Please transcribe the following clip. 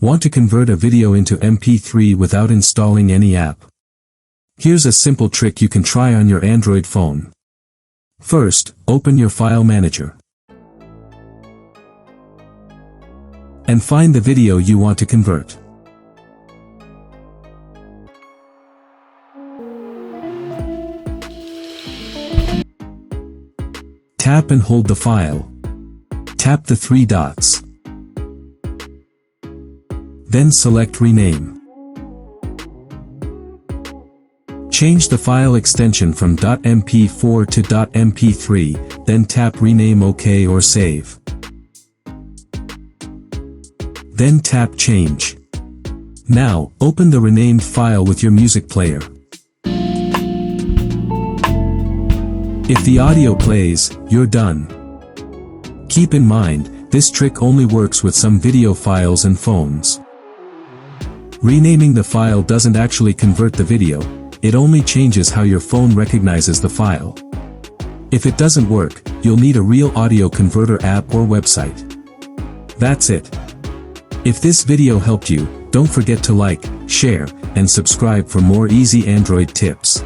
Want to convert a video into MP3 without installing any app? Here's a simple trick you can try on your Android phone. First, open your file manager. And find the video you want to convert. Tap and hold the file. Tap the three dots. Then select Rename. Change the file extension from .mp4 to .mp3, then tap Rename OK or Save. Then tap Change. Now, open the renamed file with your music player. If the audio plays, you're done. Keep in mind, this trick only works with some video files and phones. Renaming the file doesn't actually convert the video, it only changes how your phone recognizes the file. If it doesn't work, you'll need a real audio converter app or website. That's it. If this video helped you, don't forget to like, share, and subscribe for more easy Android tips.